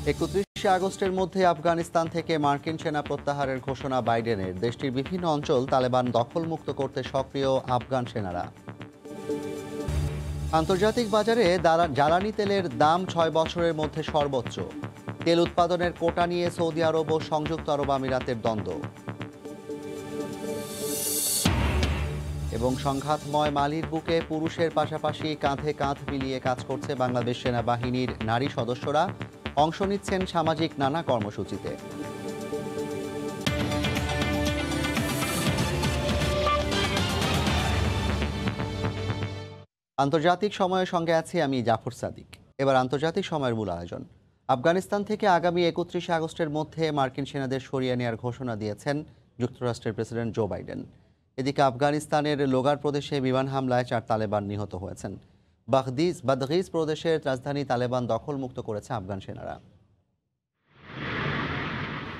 31শে আগস্টের মধ্যে আফগানিস্তান থেকে মার্কিন সেনা প্রত্যাহারের ঘোষণা বাইডেনের। দেশটির বিভিন্ন অঞ্চল তালেবান দখলমুক্ত করতে সক্রিয় আফগান সেনারা। আন্তর্জাতিক বাজারে জ্বালানি তেলের দাম 6 বছরের মধ্যে সর্বোচ্চ। তেল উৎপাদনের কোটা নিয়ে সৌদি আরব ও সংযুক্ত আরব আমিরাতের দ্বন্দ্ব। এবং সংঘাতময় মালির বুকে পুরুষের পাশাপাশি কাঁধে কাঁধ মিলিয়ে কাজ করছে বাংলাদেশ সেনাবাহিনীর নারী সদস্যরা। অংশ নিচ্ছেন সামাজিক নানা কর্মসূচিতে। আন্তর্জাতিক সময়ের সঙ্গে আছি আমি জাফর সাদিক। এবার আন্তর্জাতিক সময়ের মূল আয়োজন। আফগানিস্তান থেকে আগামী 31শে আগস্টের মধ্যে মার্কিন সেনাদের সরিয়ে নেওয়ার ঘোষণা দিয়েছেন যুক্তরাষ্ট্রের প্রেসিডেন্ট জো বাইডেন। এদিকে আফগানিস্তানের লোগার প্রদেশে বিমান হামলায় 4 তালেবান নিহত হয়েছেন। বাদগিজ প্রদেশের রাজধানী তালেবান দখলমুক্ত করেছে আফগান সেনারা।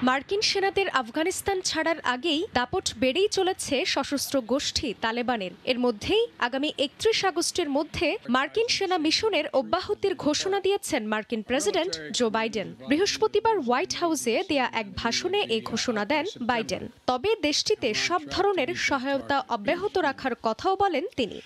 মার্কিন সেনাদের আফগানিস্তান ছাড়ার আগেই দাপট বেড়েই চলেছে সশস্ত্র গোষ্ঠী তালেবানের। এর মধ্যেই আগামী 31 আগস্টের মধ্যে মার্কিন সেনা মিশনের অব্যাহতির ঘোষণা দিয়েছেন মার্কিন প্রেসিডেন্ট জো বাইডেন। বৃহস্পতিবার হোয়াইট হাউসে দেয়া এক ভাষণে এই ঘোষণা দেন বাইডেন। তবে দেশটিতে সব ধরনের সহায়তা অব্যাহত রাখার কথাও বলেন তিনি।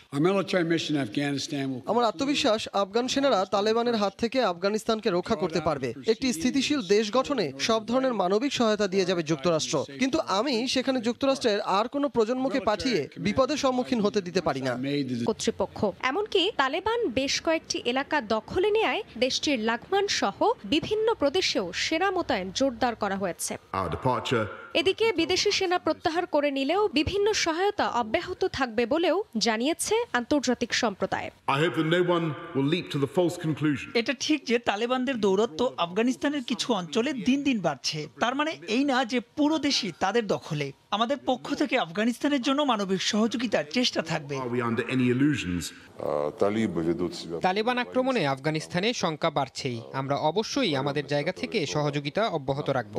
আমার আত্মবিশ্বাস আফগান সেনারা তালেবানের হাত থেকে আফগানিস্তানকে রক্ষা করতে পারবে। একটি স্থিতিশীল দেশ গঠনে সব ধরনের মানবিক সহায়তা দিয়ে যাবে যুক্তরাষ্ট্র, কিন্তু আমি সেখানে যুক্তরাষ্ট্রের আর কোনো প্রজন্মকে পাঠিয়ে বিপদের সম্মুখীন হতে দিতে পারি না। কর্তৃপক্ষ এমনকি তালেবান বেশ কয়েকটি এলাকা দখলে নেয় দেশটির লাগমান সহ বিভিন্ন প্রদেশেও সেনা মোতায়েন জোরদার করা হয়েছে। এদিকে বিদেশি সেনা প্রত্যাহার করে নিলেও বিভিন্ন সহায়তা অব্যাহত থাকবে বলেও জানিয়েছে আন্তর্জাতিক সম্প্রদায়। এটা ঠিক যে তালেবানদের দৌরত্ব আফগানিস্তানের কিছু অঞ্চলে দিন দিন বাড়ছে। তার মানে এই না যে পুরো দেশই তাদের দখলে। আমাদের পক্ষ থেকে আফগানিস্তানের জন্য মানবিক সহযোগিতার চেষ্টা থাকবে। তালেবান আক্রমণে আফগানিস্তানে শঙ্কা বাড়ছেই। আমরা অবশ্যই আমাদের জায়গা থেকে সহযোগিতা অব্যাহত রাখব।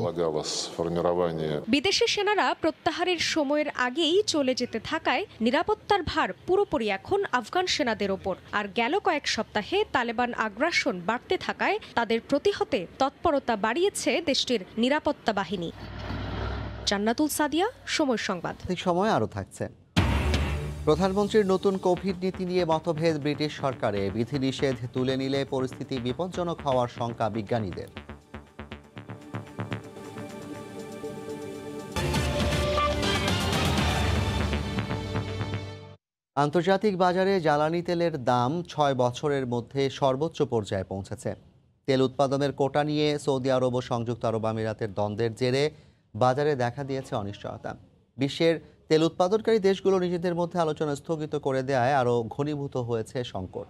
বিদেশি সেনারা প্রত্যাহারের সময়ের আগেই চলে যেতে থাকায় নিরাপত্তার ভার পুরোপুরি এখন আফগান সেনাদের ওপর। আর গেল কয়েক সপ্তাহে তালেবান আগ্রাসন বাড়তে থাকায় তাদের প্রতিহতে তৎপরতা বাড়িয়েছে দেশটির নিরাপত্তা বাহিনী। জান্নাতুল সাদিয়া, সময় সংবাদ। সময় আরও থাকছে। প্রধানমন্ত্রীর নতুন কোভিড নীতি নিয়ে মতভেদ ব্রিটিশ সরকারে। বিধিনিষেধ তুলে নিলে পরিস্থিতি বিপজ্জনক হওয়ার শঙ্কা বিজ্ঞানীদের। আন্তর্জাতিক বাজারে জ্বালানি তেলের দাম 6 বছরের মধ্যে সর্বোচ্চ পর্যায়ে পৌঁছেছে। তেল উৎপাদনের কোটা নিয়ে সৌদি আরব ও সংযুক্ত আরব আমিরাতের দ্বন্দ্বের জেরে বাজারে দেখা দিয়েছে অনিশ্চয়তা। বিশ্বের তেল উৎপাদনকারী দেশগুলো নিজেদের মধ্যে আলোচনা স্থগিত করে দেওয়ায় আরও ঘনীভূত হয়েছে সংকট।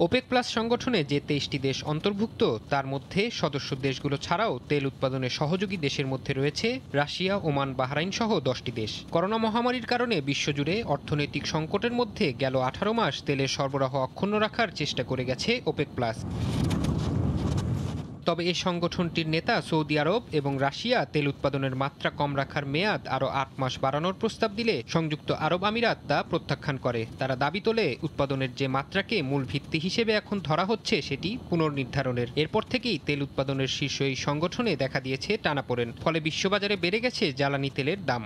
ওপেক প্লাস সংগঠনে যে 23টি দেশ অন্তর্ভুক্ত তার মধ্যে সদস্য দেশগুলো ছাড়াও তেল উৎপাদনে সহযোগী দেশের মধ্যে রয়েছে রাশিয়া, ওমান, বাহরাইন সহ 10টি দেশ। করোনা মহামারীর কারণে বিশ্বজুড়ে অর্থনৈতিক সংকটের মধ্যে গেল 18 মাস তেলের সরবরাহ অক্ষুণ্ণ রাখার চেষ্টা করে গেছে ওপেক প্লাস। তবে এই সংগঠনটির নেতা সৌদি আরব এবং রাশিয়া তেল উৎপাদনের মাত্রা কম রাখার মেয়াদ আরও 8 মাস বাড়ানোর প্রস্তাব দিলে সংযুক্ত আরব আমিরাত তা প্রত্যাখ্যান করে। তারা দাবি তোলে উৎপাদনের যে মাত্রাকে মূল ভিত্তি হিসেবে এখন ধরা হচ্ছে সেটি পুনর্নির্ধারণের। এরপর থেকেই তেল উৎপাদনের শীর্ষ এই সংগঠনে দেখা দিয়েছে টানাপোড়েন। ফলে বিশ্ববাজারে বেড়ে গেছে জ্বালানি তেলের দাম।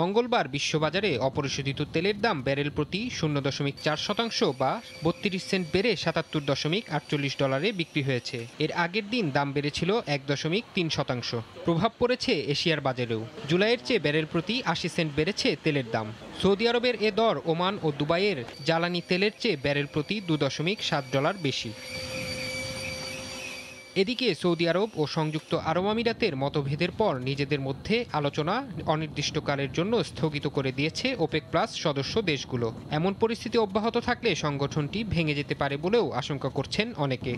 মঙ্গলবার বিশ্ববাজারে অপরিশোধিত তেলের দাম ব্যারেল প্রতি 0.4% বা 32 সেন্ট বেড়ে $77.48 বিক্রি হয়েছে। এর আগের দিন দাম বেড়েছিল 1.3%। প্রভাব পড়েছে এশিয়ার বাজারেও। জুলাইয়ের চেয়ে ব্যারেল প্রতি 80 সেন্ট বেড়েছে তেলের দাম। সৌদি আরবের এ দর ওমান ও দুবাইয়ের জ্বালানি তেলের চেয়ে ব্যারেল প্রতি $2.7 বেশি। এদিকে সৌদি আরব ও সংযুক্ত আরব আমিরাতের মতভেদের পর নিজেদের মধ্যে আলোচনা অনির্দিষ্টকালের জন্য স্থগিত করে দিয়েছে ওপেক প্লাস সদস্য দেশগুলো। এমন পরিস্থিতি অব্যাহত থাকলে সংগঠনটি ভেঙে যেতে পারে বলেও আশঙ্কা করছেন অনেকে।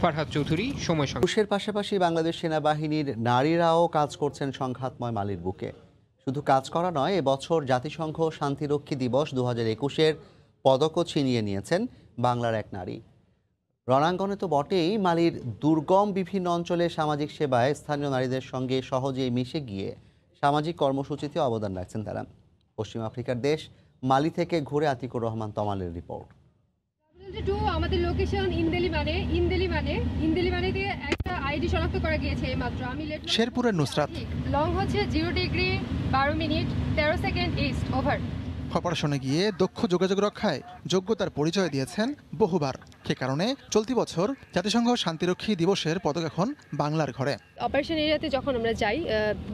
ফারহাদ চৌধুরী, সময় সংবাদ। পুরুষের পাশাপাশি বাংলাদেশ সেনাবাহিনীর নারীরাও কাজ করছেন সংঘাতময় মালির বুকে। শুধু কাজ করা নয়, এবছর জাতিসংঘ শান্তিরক্ষী দিবস 2021-এর পদকও ছিনিয়ে নিয়েছেন বাংলার এক নারী। রণাঙ্গনে তো বটেই, মালির দুর্গম বিভিন্ন অঞ্চলে সামাজিক সেবায় স্থানীয় নারীদের সঙ্গে সহজেই মিশে গিয়ে সামাজিক কর্মসূচিতে অবদান রাখছেন তারা। পশ্চিম আফ্রিকার দেশ মালি থেকে ঘুরে আতিকুর রহমান তমালের রিপোর্ট। টু আমাদের লোকেশন ইন্দেলি মানে দিয়ে একটা আইডি শনাক্ত করা গিয়েছে এইমাত্র। আমি শেরপুরের নুসরাত। লং হচ্ছে 0 degree 12 minute 13 second east over. অপারেশনে গিয়ে দক্ষ যোগাযোগ রক্ষায় যোগ্যতার পরিচয় দিয়েছেন বহুবার। সে কারণে চলতি বছর জাতিসংঘ শান্তিরক্ষী দিবসের পদক এখন বাংলার ঘরে। অপারেশন এরিয়াতে যখন আমরা যাই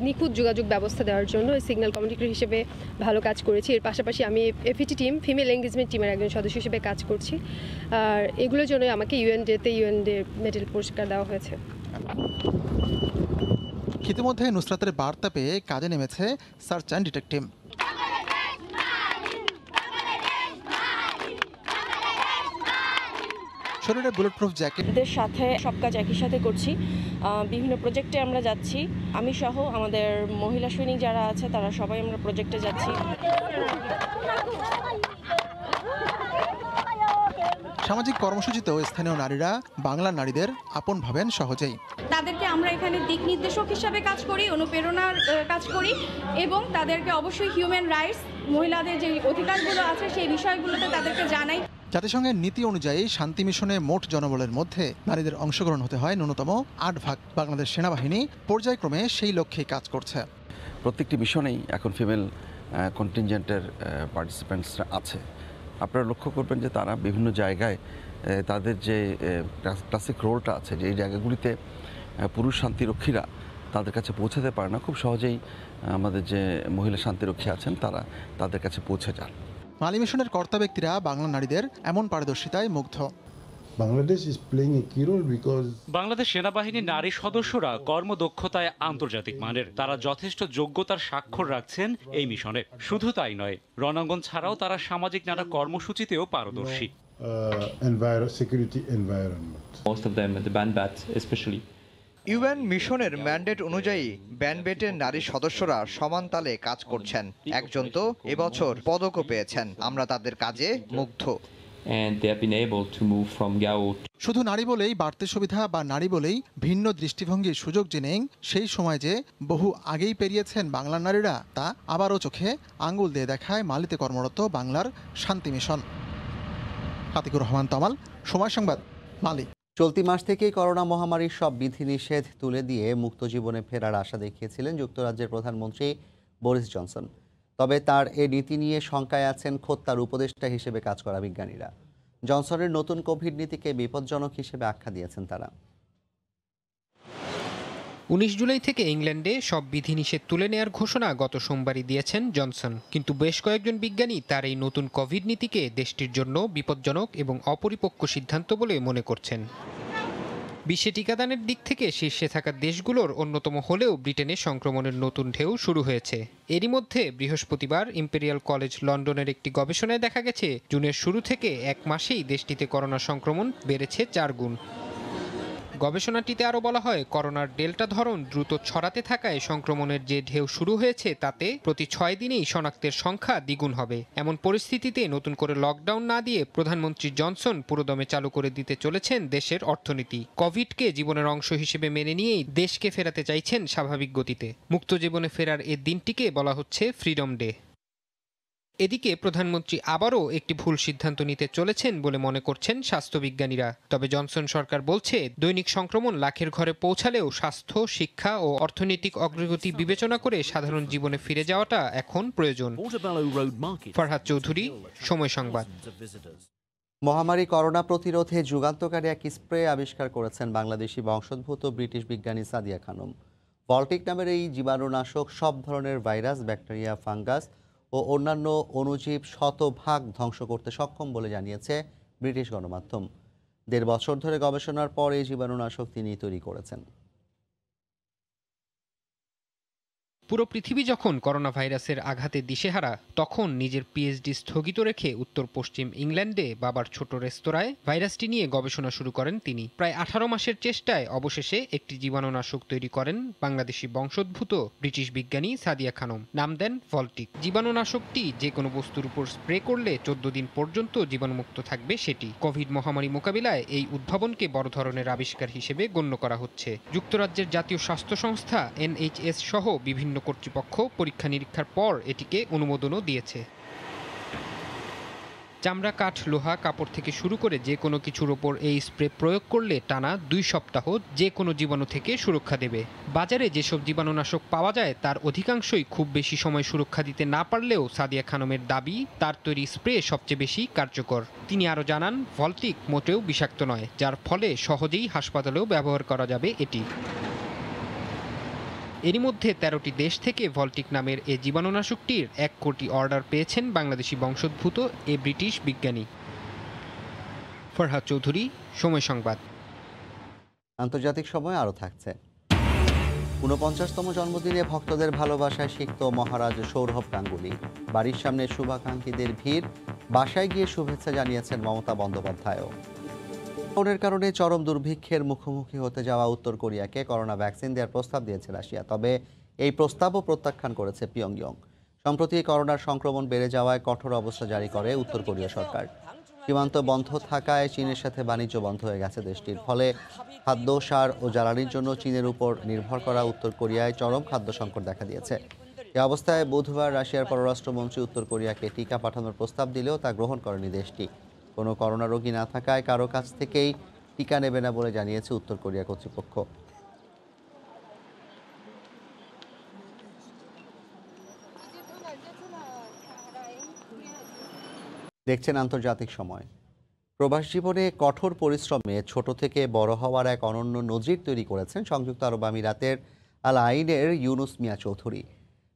নিখুঁত যোগাযোগ ব্যবস্থা দেওয়ার জন্য সিগন্যাল কমিউনিকেটর হিসেবে ভালো কাজ করেছি। এর পাশাপাশি আমি এফইটি টিম ফিমেল এঙ্গেজমেন্ট টিমের একজন সদস্য হিসেবে কাজ করছি। আর এগুলোর জন্য আমাকে ইউএন ডে মেডেল পুরস্কার দেওয়া হয়েছে। ইতিমধ্যে নুসরাতের বার্তা পেয়ে কাজে নেমেছে সার্চ অ্যান্ড ডিটেক্ট টিম। শরীরে বুলেটপ্রুফ জ্যাকেটের সাথে সব কাজ একই সাথে করছি। বিভিন্ন প্রজেক্টে আমরা যাচ্ছি, আমি সহ আমাদের মহিলা সৈনিক যারা আছে তারা সবাই আমরা প্রজেক্টে যাচ্ছি। সামাজিক কর্মসূচিতেও স্থানীয় নারীরা বাংলার নারীদের আপন ভাবেন সহজেই। তাদেরকে আমরা এখানে দিক নির্দেশক হিসাবে কাজ করি, অনুপ্রেরণার কাজ করি এবং তাদেরকে অবশ্যই হিউম্যান রাইটস, মহিলাদের যে অধিকারগুলো আছে সেই বিষয়গুলোতে তাদেরকে জানাই। জাতিসংঘের নীতি অনুযায়ী শান্তি মিশনে মোট জনবলের মধ্যে নারীদের অংশগ্রহণ হতে হয় ন্যূনতম 8 ভাগ। বাংলাদেশ সেনাবাহিনী পর্যায়ক্রমে সেই লক্ষ্যে কাজ করছে। প্রত্যেকটি মিশনেই এখন ফিমেল কন্টিনজেন্টের পার্টিসিপেন্টসরা আছে। আপনারা লক্ষ্য করবেন যে তারা বিভিন্ন জায়গায় তাদের যে ক্লাসিক রোলটা আছে, যে এই জায়গাগুলিতে পুরুষ শান্তিরক্ষীরা তাদের কাছে পৌঁছাতে পারে না, খুব সহজেই আমাদের যে মহিলা শান্তিরক্ষী আছেন তারা তাদের কাছে পৌঁছে যান। মালি মিশনের কর্তা ব্যক্তিরা বাংলা নারীদের এমন পারদর্শিতায় মুগ্ধ। বাংলাদেশ সেনাবাহিনীর নারী সদস্যরা কর্মদক্ষতায় আন্তর্জাতিক মানের। তারা যথেষ্ট যোগ্যতার স্বাক্ষর রাখছেন এই মিশনে। শুধু তাই নয়, রণাঙ্গন ছাড়াও তারা সামাজিক নানা কর্মসূচিতেও পারদর্শী। ইউএন মিশনের ম্যান্ডেট অনুযায়ী ব্যানবেটের নারী সদস্যরা সমান তালে কাজ করছেন। একজন তো এবছর পদকও পেয়েছেন। আমরা তাদের কাজে মুগ্ধ। শুধু নারী বলেই বাড়তি সুবিধা বা নারী বলেই ভিন্ন দৃষ্টিভঙ্গির সুযোগ যে নেই, সেই সময় যে বহু আগেই পেরিয়েছেন বাংলার নারীরা, তা আবারও চোখে আঙ্গুল দিয়ে দেখায় মালিতে কর্মরত বাংলার শান্তি মিশন। আতিকুর রহমান তমাল, সময় সংবাদ, মালি। চলতি মাস থেকেই করোনা মহামারীর সব বিধিনিষেধ তুলে দিয়ে মুক্ত জীবনে ফেরার আশা দেখিয়েছিলেন যুক্তরাজ্যের প্রধানমন্ত্রী বরিস জনসন। তবে তার এ নীতি নিয়ে শঙ্কায় আছেন খোদ তার উপদেষ্টা হিসেবে কাজ করা বিজ্ঞানীরা। জনসনের নতুন কোভিড নীতিকে বিপজ্জনক হিসেবে আখ্যা দিয়েছেন তারা। 19 জুলাই থেকে ইংল্যান্ডে সব বিধিনিষেধ তুলে নেয়ার ঘোষণা গত সোমবারই দিয়েছেন জনসন। কিন্তু বেশ কয়েকজন বিজ্ঞানী তার এই নতুন কোভিড নীতিকে দেশটির জন্য বিপজ্জনক এবং অপরিপক্ক সিদ্ধান্ত বলে মনে করছেন। বিশ্বে টিকাদানের দিক থেকে শীর্ষে থাকা দেশগুলোর অন্যতম হলেও ব্রিটেনে সংক্রমণের নতুন ঢেউ শুরু হয়েছে। এরই মধ্যে বৃহস্পতিবার ইম্পেরিয়াল কলেজ লন্ডনের একটি গবেষণায় দেখা গেছে জুনের শুরু থেকে এক মাসেই দেশটিতে করোনা সংক্রমণ বেড়েছে 4 গুণ। গবেষণাটিতে আরও বলা হয়, করোনার ডেল্টা ধরন দ্রুত ছড়াতে থাকায় সংক্রমণের যে ঢেউ শুরু হয়েছে তাতে প্রতি 6 দিনেই শনাক্তের সংখ্যা দ্বিগুণ হবে। এমন পরিস্থিতিতে নতুন করে লকডাউন না দিয়ে প্রধানমন্ত্রী জনসন পুরোদমে চালু করে দিতে চলেছেন দেশের অর্থনীতি। কোভিডকে জীবনের অংশ হিসেবে মেনে নিয়েই দেশকে ফেরাতে চাইছেন স্বাভাবিক গতিতে। মুক্ত জীবনে ফেরার এ দিনটিকে বলা হচ্ছে ফ্রিডম ডে। এদিকে প্রধানমন্ত্রী আবারও একটি ভুল সিদ্ধান্ত নিতে চলেছেন বলে মনে করছেন স্বাস্থ্যবিজ্ঞানীরা। তবে জনসন সরকার বলছে, দৈনিক সংক্রমণ লাখের ঘরে পৌঁছালেও স্বাস্থ্য, শিক্ষা ও অর্থনৈতিক অগ্রগতি বিবেচনা করে সাধারণ জীবনে ফিরে যাওয়াটা এখন প্রয়োজন। ফরহাদ চৌধুরী, সময় সংবাদ। মহামারী করোনা প্রতিরোধে যুগান্তকারী এক স্প্রে আবিষ্কার করেছেন বাংলাদেশি বংশোদ্ভূত ব্রিটিশ বিজ্ঞানী সাদিয়া খানম। ভল্টিক নামের এই জীবাণুনাশক সব ধরনের ভাইরাস, ব্যাকটেরিয়া, ফাঙ্গাস ও অন্যান্য অণুজীব শতভাগ ধ্বংস করতে সক্ষম বলে জানিয়েছে ব্রিটিশ গণমাধ্যম। 1.5 বছর ধরে গবেষণার পর এই জীবাণুনাশক তিনি তৈরি করেছেন। পুরো পৃথিবী যখন করোনা ভাইরাসের আঘাতে দিশেহারা, তখন নিজের পিএইচডি স্থগিত রেখে উত্তর পশ্চিম ইংল্যান্ডে বাবার ছোট রেস্তোরাঁয় ভাইরাসটি নিয়ে গবেষণা শুরু করেন তিনি। প্রায় 18 মাসের চেষ্টায় অবশেষে একটি জীবাণুনাশক তৈরি করেন বাংলাদেশি বংশোদ্ভূত ব্রিটিশ বিজ্ঞানী সাদিয়া খানম। নাম দেন ভল্টিক। জীবাণুনাশকটি যে কোনো বস্তুর উপর স্প্রে করলে 14 দিন পর্যন্ত জীবাণুমুক্ত থাকবে সেটি। কোভিড মহামারী মোকাবিলায় এই উদ্ভাবনকে বড় ধরনের আবিষ্কার হিসেবে গণ্য করা হচ্ছে। যুক্তরাজ্যের জাতীয় স্বাস্থ্য সংস্থা NHS সহ বিভিন্ন কর্তৃপক্ষ পরীক্ষা নিরীক্ষার পর এটিকে অনুমোদনও দিয়েছে। চামড়া, কাঠ, লোহা, কাপড় থেকে শুরু করে যে কোনো কিছুর ওপর এই স্প্রে প্রয়োগ করলে টানা 2 সপ্তাহ যে কোনো জীবাণু থেকে সুরক্ষা দেবে। বাজারে যেসব জীবাণুনাশক পাওয়া যায় তার অধিকাংশই খুব বেশি সময় সুরক্ষা দিতে না পারলেও সাদিয়া খানমের দাবি তার তৈরি স্প্রে সবচেয়ে বেশি কার্যকর। তিনি আরও জানান, ভল্টিক মোটেও বিষাক্ত নয়, যার ফলে সহজেই হাসপাতালেও ব্যবহার করা যাবে এটি। এরই মধ্যে 13টি দেশ থেকে ভল্টিক নামের এই জীবাণুনাশকটির 1 কোটি অর্ডার পেয়েছেন বাংলাদেশি বংশোদ্ভূত এ ব্রিটিশ বিজ্ঞানী। ফরহাদ চৌধুরী, সময় সংবাদ। আন্তর্জাতিক সময় আরও থাকছে। ৪৯তম জন্মদিনে ভক্তদের ভালোবাসায় সিক্ত মহারাজ সৌরভ গাঙ্গুলি। বাড়ির সামনে শুভাকাঙ্ক্ষীদের ভিড়, বাসায় গিয়ে শুভেচ্ছা জানিয়েছেন মমতা বন্দ্যোপাধ্যায়ও। লকডাউনের কারণে চরম দুর্ভিক্ষের মুখোমুখি হতে যাওয়া উত্তর কোরিয়াকে করোনা ভ্যাকসিন দেওয়ার প্রস্তাব দিয়েছে রাশিয়া, তবে এই প্রস্তাবও প্রত্যাখ্যান করেছে পিয়ংইয়ং। সম্প্রতি করোনার সংক্রমণ বেড়ে যাওয়ায় কঠোর অবস্থা জারি করে উত্তর কোরিয়া সরকার। সীমান্ত বন্ধ থাকায় চীনের সাথে বাণিজ্য বন্ধ হয়ে গেছে দেশটির, ফলে খাদ্য, সার ও জ্বালানির জন্য চীনের উপর নির্ভর করা উত্তর কোরিয়ায় চরম খাদ্য সংকট দেখা দিয়েছে। এ অবস্থায় বুধবার রাশিয়ার পররাষ্ট্রমন্ত্রী উত্তর কোরিয়াকে টিকা পাঠানোর প্রস্তাব দিলেও তা গ্রহণ করেনি দেশটি। কোনো করোনা রোগী না থাকায় কারো কাছ থেকেই টিকা নেবে না বলে জানিয়েছে উত্তর কোরিয়া কর্তৃপক্ষ। দেখছেন আন্তর্জাতিক সময়। প্রবাস জীবনে কঠোর পরিশ্রমে ছোট থেকে বড় হওয়ার এক অনন্য নজির তৈরি করেছেন সংযুক্ত আরব আমিরাতের আল আইনের ইউনুস মিয়া চৌধুরী।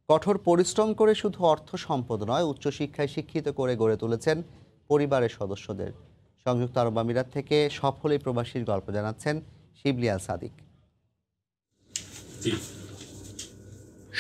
কঠোর পরিশ্রম করে শুধু অর্থ সম্পদ নয়, উচ্চশিক্ষায় শিক্ষিত করে গড়ে তুলেছেন পরিবারের সদস্যদের। সংযুক্ত আরব আমিরাত থেকে সফল এই প্রবাসীর গল্প জানাচ্ছেন শিবলি আল সাদিক।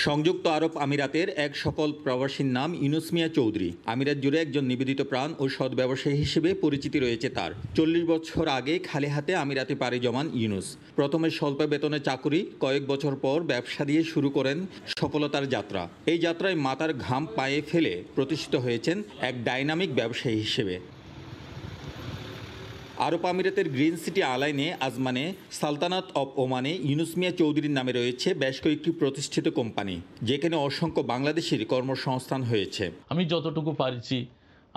সংযুক্ত আরব আমিরাতের এক সফল প্রবাসীর নাম ইউনুস মিয়া চৌধুরী। আমিরাত জুড়ে একজন নিবেদিত প্রাণ ও সৎ ব্যবসায়ী হিসেবে পরিচিতি রয়েছে তার। 40 বছর আগে খালি হাতে আমিরাতে পাড়ি জমান ইউনুস। প্রথমে স্বল্প বেতনে চাকুরি, কয়েক বছর পর ব্যবসা দিয়ে শুরু করেন সফলতার যাত্রা। এই যাত্রায় মাথার ঘাম পায়ে ফেলে প্রতিষ্ঠিত হয়েছেন এক ডাইনামিক ব্যবসায়ী হিসেবে। আরব আমিরাতের গ্রিন সিটি আলাইনে আজমানে সালতানাত অব ওমানে ইউনুস মিয়া চৌধুরীর নামে রয়েছে বেশ কয়েকটি প্রতিষ্ঠিত কোম্পানি, যেখানে অসংখ্য বাংলাদেশির কর্মসংস্থান হয়েছে। আমি যতটুকু পারছি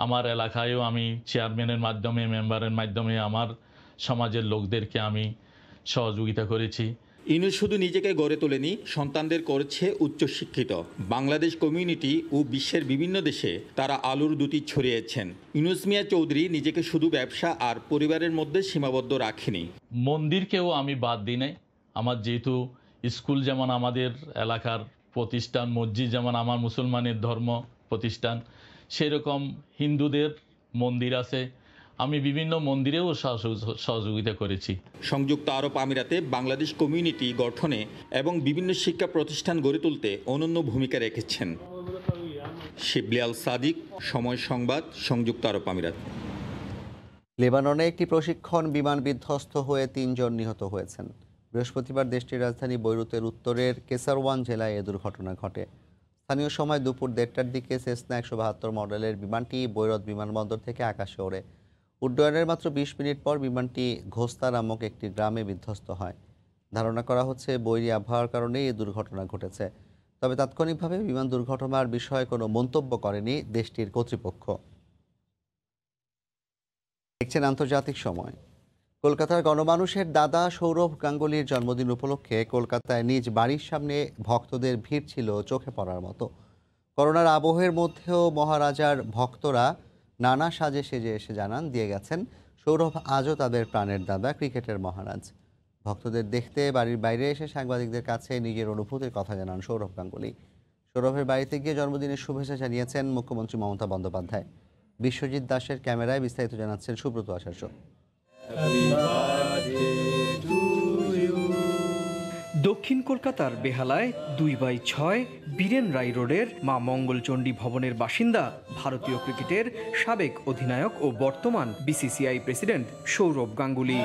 আমার এলাকায়ও আমি চেয়ারম্যানের মাধ্যমে, মেম্বারের মাধ্যমে আমার সমাজের লোকদেরকে আমি সহযোগিতা করেছি। ইউনুস শুধু নিজেকে গড়ে তোলেনি, সন্তানদের করেছে উচ্চশিক্ষিত। বাংলাদেশ কমিউনিটি ও বিশ্বের বিভিন্ন দেশে তারা আলোর দুটি ছড়িয়েছেন। ইউনুস মিয়া চৌধুরী নিজেকে শুধু ব্যবসা আর পরিবারের মধ্যে সীমাবদ্ধ রাখেনি। মন্দিরকেও আমি বাদ দিই নাই। আমার যেহেতু স্কুল যেমন আমাদের এলাকার প্রতিষ্ঠান, মসজিদ যেমন আমার মুসলমানের ধর্ম প্রতিষ্ঠান, সেরকম হিন্দুদের মন্দির আছে, আমি বিভিন্ন মন্দিরেও সহযোগিতা করেছি। সংযুক্ত আরব আমিরাতে বাংলাদেশ কমিউনিটি গঠনে এবং বিভিন্ন শিক্ষা প্রতিষ্ঠান গড়ে তুলতে অনন্য ভূমিকা রেখেছেন। শিবলি আল সাদিক, সময় সংবাদ, সংযুক্ত আরব আমিরাত। লেবাননে একটি প্রশিক্ষণ বিমান বিধ্বস্ত হয়ে 3 জন নিহত হয়েছেন। বৃহস্পতিবার দেশটির রাজধানী বৈরুতের উত্তরের কেসারওয়ান জেলায় এ দুর্ঘটনা ঘটে। স্থানীয় সময় দুপুর 1টার দিকে সেসনা 172 মডেলের বিমানটি বৈরত বিমানবন্দর থেকে আকাশে ওড়ে। উড্ডয়নের মাত্র 20 মিনিট পর বিমানটি ঘোস্তা নামক একটি গ্রামে বিধ্বস্ত হয়। ধারণা করা হচ্ছে বৈরী আবহাওয়ার কারণে এই দুর্ঘটনা ঘটেছে, তবে তাৎক্ষণিকভাবে বিমান দুর্ঘটনার বিষয়ে কোনো মন্তব্য করেনি দেশটির কর্তৃপক্ষ। দেখছেন আন্তর্জাতিক সময়। কলকাতার গণমানুষের দাদা সৌরভ গাঙ্গুলির জন্মদিন উপলক্ষে কলকাতায় নিজ বাড়ির সামনে ভক্তদের ভিড় ছিল চোখে পড়ার মতো। করোনার আবহের মধ্যেও মহারাজার ভক্তরা নানা সাজে সেজে এসে জানান দিয়ে গেছেন সৌরভ আজও তাদের প্রাণের দাদা, ক্রিকেটের মহারাজ। ভক্তদের দেখতে বাড়ির বাইরে এসে সাংবাদিকদের কাছে নিজের অনুভূতির কথা জানান সৌরভ গাঙ্গুলি। সৌরভের বাড়িতে গিয়ে জন্মদিনের শুভেচ্ছা জানিয়েছেন মুখ্যমন্ত্রী মমতা বন্দ্যোপাধ্যায়। বিশ্বজিৎ দাসের ক্যামেরায় বিস্তারিত জানাচ্ছেন সুব্রত আচার্য। দক্ষিণ কলকাতার বেহালায় 2/6 বীরেন রাই রোডের মা মঙ্গলচণ্ডী ভবনের বাসিন্দা ভারতীয় ক্রিকেটের সাবেক অধিনায়ক ও বর্তমান বিসিসিআই প্রেসিডেন্ট সৌরভ গাঙ্গুলি।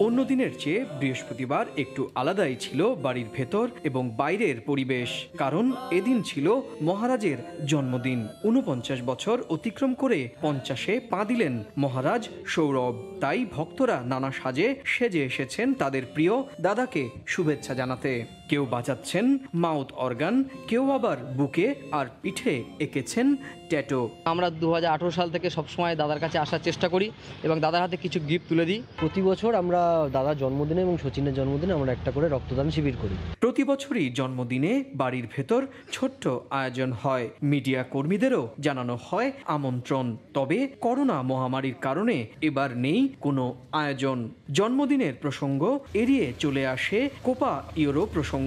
অন্য দিনের চেয়ে বৃহস্পতিবার একটু আলাদাই ছিল বাড়ির ভেতর এবং বাইরের পরিবেশ, কারণ এদিন ছিল মহারাজের জন্মদিন। 49 বছর অতিক্রম করে 50-এ পা দিলেন মহারাজ সৌরভ। তাই ভক্তরা নানা সাজে সেজে এসেছেন তাদের প্রিয় দাদাকে শুভেচ্ছা জানাতে। কেউ বাজাচ্ছেন মাউথ অর্গান, কেউ আবার বুকে আর পিঠে এঁকেছেন ট্যাটু। আমরা 2018 সাল থেকে সবসময় দাদার কাছে আসার চেষ্টা করি এবং দাদার হাতে কিছু গিফট তুলে দিই। প্রতি বছর আমরা দাদার জন্মদিনে এবং সচিনের জন্মদিনে আমরা একটা করে রক্তদান শিবির করি। প্রতি বছরই জন্মদিনে বাড়ির ভেতর ছোট্ট আয়োজন হয়, মিডিয়া কর্মীদেরও জানানো হয় আমন্ত্রণ। তবে করোনা মহামারীর কারণে এবার নেই কোনো আয়োজন। জন্মদিনের প্রসঙ্গ এড়িয়ে চলে আসে কোপা ইউরো প্রসঙ্গ।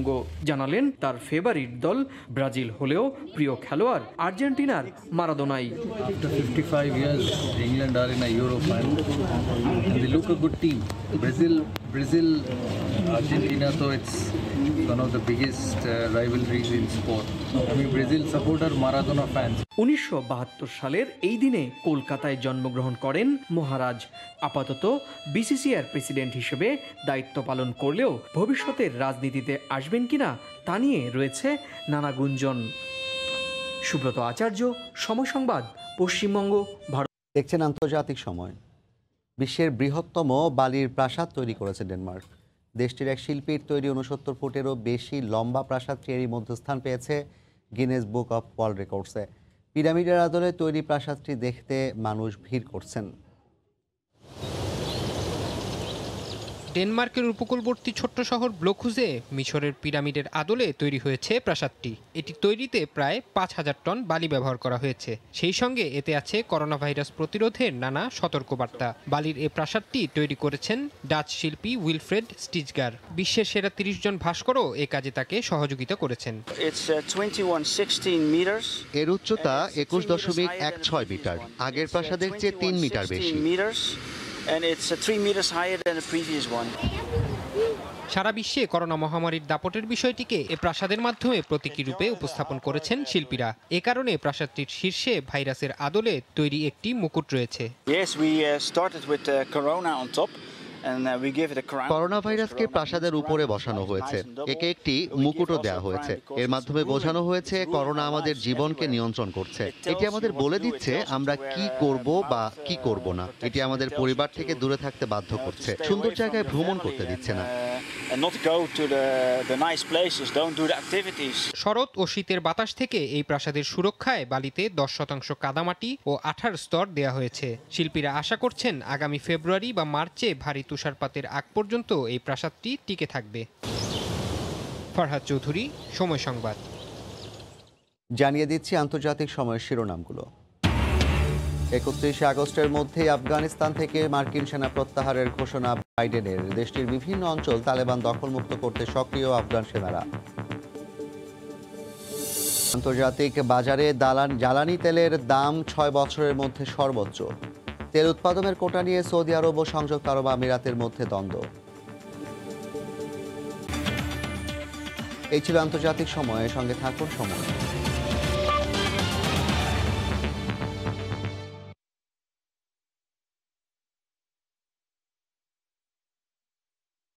জানালেন তার ফেভারিট দল ব্রাজিল হলেও প্রিয় খেলোয়াড় আর্জেন্টিনার মারাদোনাই। After 55 years, England are in a Euro final and they look a good team. Brazil, Argentina, so it's one of the biggest rivalries in sport. আমি ব্রাজিল সাপোর্টার, মারাদোনা ফ্যান। 1972 সালের এই দিনে কলকাতায় জন্মগ্রহণ করেন মহারাজ। আপাতত বিসিসিআর প্রেসিডেন্ট হিসেবে দায়িত্ব পালন করলেও ভবিষ্যতের রাজনীতিতে আসবেন কিনা তা নিয়ে রয়েছে নানা গুঞ্জন। সুব্রত আচার্য, সময় সংবাদ, পশ্চিমবঙ্গ, ভারত। দেখছেন আন্তর্জাতিক সময়। বিশ্বের বৃহত্তম বালির প্রাসাদ তৈরি করেছে ডেনমার্ক। দেশটির এক শিল্পীর তৈরি 69 ফুটেরও বেশি লম্বা প্রাসাদটি এরই মধ্যস্থান পেয়েছে গিনেস বুক অফ ওয়ার্ল্ড রেকর্ডসে। পিরামিডের আদলে তৈরি প্রাসাদটি দেখতে মানুষ ভিড় করছেন। ডেনমার্কের উপকূলবর্তী ছোট্ট শহর ব্লোকহুজে মিশরের পিরামিডের আদলে তৈরি হয়েছে প্রাসাদটি। এটি তৈরিতে প্রায় 5000 টন বালি ব্যবহার করা হয়েছে। সেই সঙ্গে এতে আছে করোনা ভাইরাস প্রতিরোধের নানা সতর্কবার্তা। বালির এই প্রাসাদটি তৈরি করেছেন ডাচ শিল্পী উইলফ্রেড স্টিজগার। বিশ্বের সেরা 30 জন ভাস্করও এ কাজে তাকে সহযোগিতা করেছেন। এর উচ্চতা 21.16 মিটার, আগের প্রাসাদের চেয়ে 3 মিটার বেশি। সারা বিশ্বে করোনা মহামারীর দাপটের বিষয়টিকে এ প্রাসাদের মাধ্যমে প্রতীকী রূপে উপস্থাপন করেছেন শিল্পীরা। এ কারণে প্রাসাদটির শীর্ষে ভাইরাসের আদলে তৈরি একটি মুকুট রয়েছে। করোনা ভাইরাসকে প্রাসাদের উপরে বসানো হয়েছে, একে একটি মুকুটও দেওয়া হয়েছে। এর মাধ্যমে বোঝানো হয়েছে করোনা আমাদের জীবনকে নিয়ন্ত্রণ করছে। এটি আমাদের বলে দিচ্ছে আমরা কি করব বা কি করব না। এটি আমাদের পরিবার থেকে দূরে থাকতে বাধ্য করছে, সুন্দর জায়গায় ভ্রমণ করতে দিচ্ছে না। শরৎ ও শীতের বাতাস থেকে এই প্রাসাদের সুরক্ষায় বালিতে 10% কাদামাটি ও আঠার স্তর দেয়া হয়েছে। শিল্পীরা আশা করছেন আগামী ফেব্রুয়ারি বা মার্চে ভারী তুষারপাতের আগ পর্যন্ত এই প্রাসাদটি টিকে থাকবে। ফরহাদ চৌধুরী, সময় সংবাদ। জানিয়ে দিচ্ছি আন্তর্জাতিক সময়ের শিরোনামগুলো। 31 আগস্টের মধ্যে আফগানিস্তান থেকে মার্কিন সেনা প্রত্যাহারের ঘোষণা বাইডেনের। দেশটির বিভিন্ন অঞ্চল তালেবান দখলমুক্ত করতে সক্রিয় আফগান সেনারা। আন্তর্জাতিক বাজারে জ্বালানি তেলের দাম 6 বছরের মধ্যে সর্বোচ্চ। তেল উৎপাদনের কোটা নিয়ে সৌদি আরব ও সংযুক্ত আরব আমিরাতের মধ্যে দ্বন্দ্ব। এই ছিল আন্তর্জাতিক সময়ের সঙ্গে থাকুন সময়।